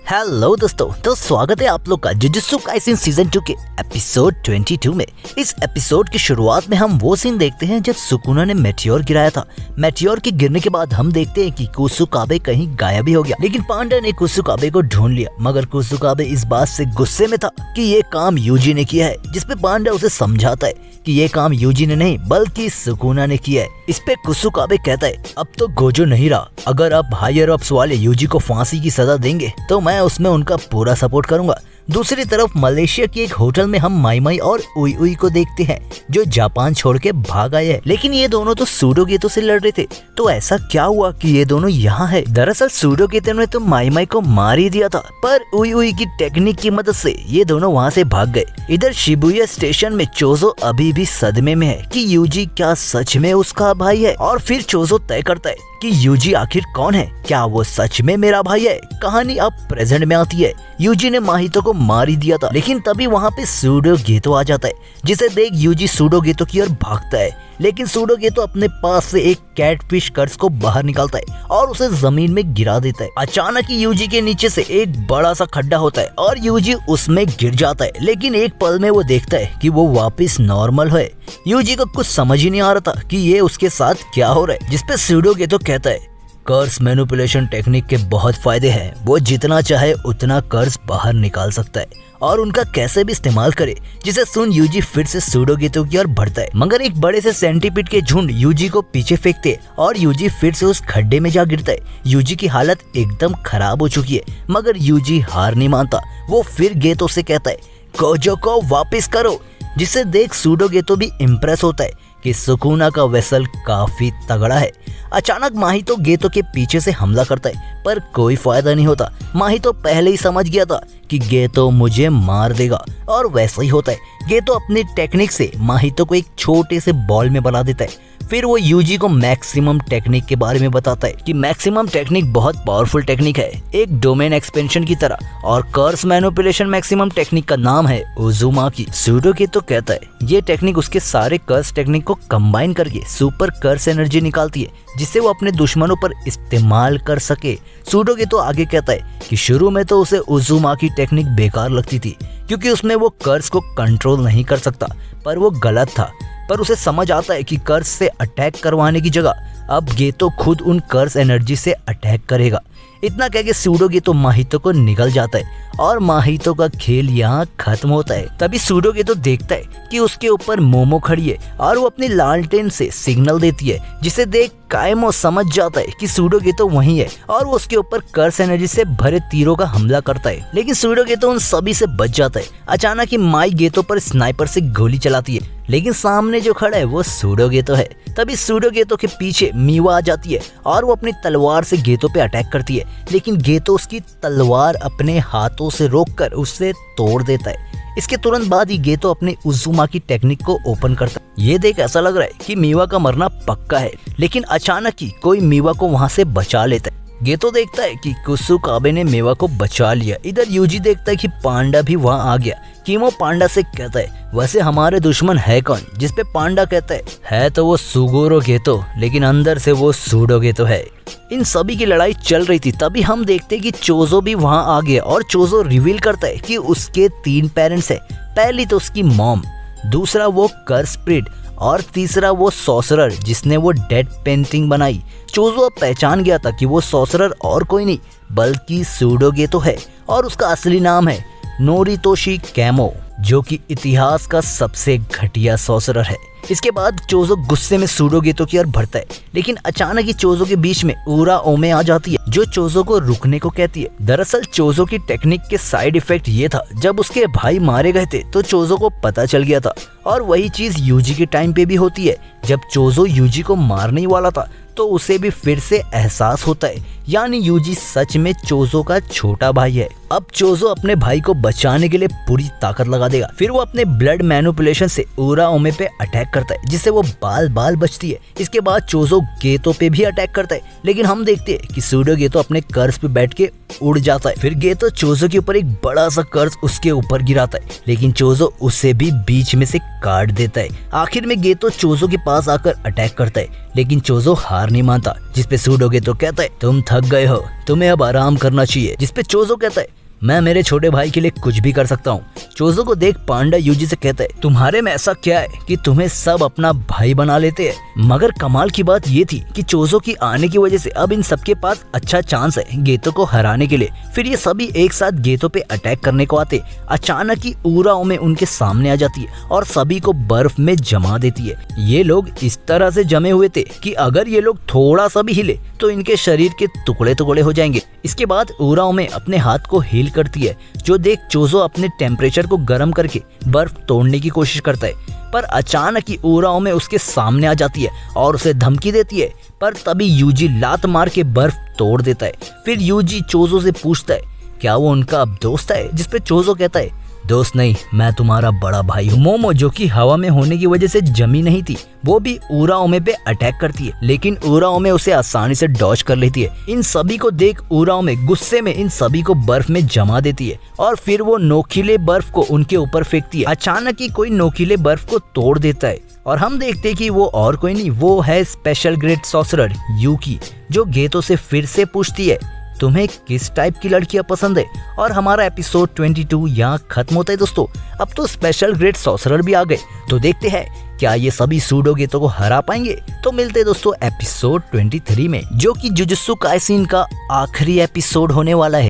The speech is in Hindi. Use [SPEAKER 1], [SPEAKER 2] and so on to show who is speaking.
[SPEAKER 1] हेलो दोस्तों, तो स्वागत है आप लोग का जुजुत्सु काइसेन सीजन 2 के एपिसोड 22 में। इस एपिसोड की शुरुआत में हम वो सीन देखते हैं जब सुकुना ने मेटियोर गिराया था। मेटियोर के गिरने के बाद हम देखते हैं कि कुसुकाबे कहीं गायब ही हो गया, लेकिन पांडा ने कुसुकाबे को ढूंढ लिया। मगर कुसुकाबे इस बात से गुस्से में था कि ये काम यूजी ने किया है, जिसपे पांडा उसे समझाता है कि ये काम यूजी ने नहीं बल्कि सुकुना ने किया है। इस पे कुसुकाबे कहता है अब तो गोजो नहीं रहा, अगर अब हायर अप्स वाले यूजी को फांसी की सजा देंगे तो मैं उसमें उनका पूरा सपोर्ट करूंगा। दूसरी तरफ मलेशिया के एक होटल में हम माई माई और उई उई को देखते हैं जो जापान छोड़ के भाग आए हैं, लेकिन ये दोनों तो सूडोगेतो से लड़ रहे थे। तो ऐसा क्या हुआ कि ये दोनों यहाँ है? दरअसल सूडोगेतो ने तो माई माई को मार ही दिया था, पर उई उई की टेक्निक की मदद से ये दोनों वहाँ से भाग गए। इधर शिबुया स्टेशन में चोजो अभी भी सदमे में है कि यूजी क्या सच में उसका भाई है, और फिर चोजो तय करता है कि यूजी आखिर कौन है, क्या वो सच में मेरा भाई है। कहानी अब प्रेजेंट में आती है। यूजी ने माहितो को मार ही दिया था, लेकिन तभी वहाँ पे सूडोगेतो आ जाता है, जिसे देख यूजी सूडोगेतो की ओर भागता है। लेकिन सूडोगेतो अपने पास से एक कैटफिश कर्स को बाहर निकालता है और उसे जमीन में गिरा देता है। अचानक ही यूजी के नीचे से एक बड़ा सा खड्डा होता है और यूजी उसमें गिर जाता है, लेकिन एक पल में वो देखता है कि वो वापस नॉर्मल है। यूजी को कुछ समझ ही नहीं आ रहा था कि ये उसके साथ क्या हो रहा है, जिसपे सूडोगेतो कहता है कर्स मैनिपुलेशन टेक्निक के बहुत फायदे हैं, वो जितना चाहे उतना कर्स बाहर निकाल सकता है और उनका कैसे भी इस्तेमाल करे। जिसे सुन यूजी फिर से सूडोगेतो की ओर बढ़ता है, मगर एक बड़े से सेंटीपीड के झुंड यूजी को पीछे फेंकते और यूजी फिर से उस खड्डे में जा गिरता है। यूजी की हालत एकदम खराब हो चुकी है, मगर यूजी हार नहीं मानता। वो फिर गेतो से कहता है गोजो को वापस करो, जिसे देख सूडोगेतो भी इम्प्रेस होता है कि सुकुना का वेसल काफी तगड़ा है। अचानक माहितो गेतो के पीछे से हमला करता है, पर कोई फायदा नहीं होता। माहितो पहले ही समझ गया था कि गेतो मुझे मार देगा, और वैसा ही होता है। गेतो अपनी टेक्निक से माहितो को एक छोटे से बॉल में बना देता है। फिर वो यूजी को मैक्सिमम टेक्निक के बारे में बताता है कि मैक्सिमम टेक्निक बहुत पावरफुल टेक्निक है, एक डोमेन एक्सपेंशन की तरह, और कर्स मैनिपुलेशन मैक्सिमम टेक्निक का नाम है उजुमाकी। सूडोगेतो कहता है ये टेक्निक उसके सारे कर्स टेक्निक को कंबाइन करके सुपर कर्स एनर्जी निकालती है, जिससे वो अपने दुश्मनों पर इस्तेमाल कर सके। सूडोगेतो आगे कहता है कि शुरू में तो उसे उजुमाकी टेक्निक बेकार लगती थी, क्योंकि उसमें वो कर्स को कंट्रोल नहीं कर सकता, पर वो गलत था। पर उसे समझ आता है कि कर्स से अटैक करवाने की जगह अब गेतो खुद उन कर्स एनर्जी से अटैक करेगा। इतना कह के सूडोगेतो माहितो को निकल जाता है और माहितो का खेल यहाँ खत्म होता है। तभी सूडोगेतो देखता है कि उसके ऊपर मोमो खड़ी है और वो अपनी लालटेन से सिग्नल देती है, जिसे देख कायमो समझ जाता है कि सूडोगेतो वहीं है और वो उसके ऊपर कर्स एनर्जी से भरे तीरों का हमला करता है, लेकिन सूडोगेतो उन सभी से बच जाता है। अचानक ही माई गेतो पर स्नाइपर से गोली चलाती है, लेकिन सामने जो खड़ा है वो सूडोगेतो है। तभी सूडोगेतो के पीछे मीवा आ जाती है और वो अपनी तलवार से गेतो पे अटैक करती है, लेकिन गेतो उसकी तलवार अपने हाथों से रोककर उसे तोड़ देता है। इसके तुरंत बाद ही गेतो अपने उजुमाकी टेक्निक को ओपन करता है। ये देख ऐसा लग रहा है कि मीवा का मरना पक्का है, लेकिन अचानक ही कोई मीवा को वहाँ से बचा लेता है। गेतो देखता है कि कुसुकाबे ने मेवा को बचा लिया। इधर यूजी देखता है कि पांडा भी वहाँ आ गया। कीमो पांडा से कहता है वैसे हमारे दुश्मन है कौन, जिसपे पांडा कहता है तो वो सुगोरो गेतो, लेकिन अंदर से वो सूडोगेतो है। इन सभी की लड़ाई चल रही थी, तभी हम देखते हैं कि चोजो भी वहाँ आ गया और चोजो रिवील करता है कि उसके 3 पेरेंट्स है। पहली तो उसकी मॉम, दूसरा वो कर्स स्पिरिट, और तीसरा वो सॉर्सरर जिसने वो डेड पेंटिंग बनाई। चोजो अब पहचान गया था कि वो सॉर्सरर और कोई नहीं बल्कि सूडोगेतो है, और उसका असली नाम है नोरितोशी कैमो, जो कि इतिहास का सबसे घटिया सॉर्सरर है। इसके बाद चोजो गुस्से में सूडोगेतो की ओर बढ़ता है, लेकिन अचानक ही चोजो के बीच में उरा ओमे आ जाती है, जो चोजो को रुकने को कहती है। दरअसल चोजो की टेक्निक के साइड इफेक्ट ये था, जब उसके भाई मारे गए थे तो चोजो को पता चल गया था, और वही चीज यूजी के टाइम पे भी होती है। जब चोजो यूजी को मारने वाला था तो उसे भी फिर से एहसास होता है, यानी यूजी सच में चोजो का छोटा भाई है। अब चोजो अपने भाई को बचाने के लिए पूरी ताकत लगा देगा। फिर वो अपने ब्लड मैनिपुलेशन से उरा ओमे पे अटैक करता है, जिससे वो बाल बाल बचती है। इसके बाद चोजो गेतो पे भी अटैक करता है, लेकिन हम देखते हैं कि सूडोगेतो अपने कर्स पे बैठ के उड़ जाता है। फिर गेतो चोजो के ऊपर एक बड़ा सा कर्स उसके ऊपर गिराता है, लेकिन चोजो उसे भी बीच में से काट देता है। आखिर में गेतो चोजो के पास आकर अटैक करता है, लेकिन चोजो हार नहीं मानता, जिसपे सूडोगे तो कहता है तुम थक गए हो, तुम्हें अब आराम करना चाहिए। जिसपे चोजो कहता है मैं मेरे छोटे भाई के लिए कुछ भी कर सकता हूँ। चोजो को देख पांडा यूजी से कहता है तुम्हारे में ऐसा क्या है कि तुम्हें सब अपना भाई बना लेते हैं। मगर कमाल की बात ये थी कि चोजो की आने की वजह से अब इन सबके पास अच्छा चांस है गेतो को हराने के लिए। फिर ये सभी एक साथ गेतो पे अटैक करने को आते। अचानक ही उराओ में उनके सामने आ जाती है और सभी को बर्फ में जमा देती है। ये लोग इस तरह से जमे हुए थे कि अगर ये लोग थोड़ा सा भी हिले तो इनके शरीर के टुकड़े टुकड़े हो जाएंगे। इसके बाद उराओ में अपने हाथ को हील करती है, जो देख चोजो अपने टेम्परेचर को गर्म करके बर्फ तोड़ने की कोशिश करता है। पर अचानक ही उराओ में उसके सामने आ जाती है और उसे धमकी देती है। पर तभी यूजी लात मार के बर्फ तोड़ देता है। फिर यूजी चोजो से पूछता है क्या वो उनका अब दोस्त है। जिसपे चोजो कहता है दोस्त नहीं, मैं तुम्हारा बड़ा भाई हूँ। मोमो जो कि हवा में होने की वजह से जमी नहीं थी, वो भी उराओमे पे अटैक करती है, लेकिन उराओमे उसे आसानी से डॉज कर लेती है। इन सभी को देख उराओमे गुस्से में इन सभी को बर्फ में जमा देती है और फिर वो नोकीले बर्फ को उनके ऊपर फेंकती है। अचानक ही कोई नोकीले बर्फ को तोड़ देता है और हम देखते हैं कि वो और कोई नहीं, वो है स्पेशल ग्रेट सॉर्सरर यूकी, जो गेतो से फिर से पूछती है तुम्हें किस टाइप की लड़कियां पसंद है। और हमारा एपिसोड 22 यहाँ खत्म होता है दोस्तों। अब तो स्पेशल ग्रेट सॉर्सरर भी आ गए, तो देखते हैं क्या ये सभी सूडो गेतो को हरा पाएंगे। तो मिलते हैं दोस्तों एपिसोड 23 में, जो कि जुजुत्सु काइसेन का आखिरी एपिसोड होने वाला है।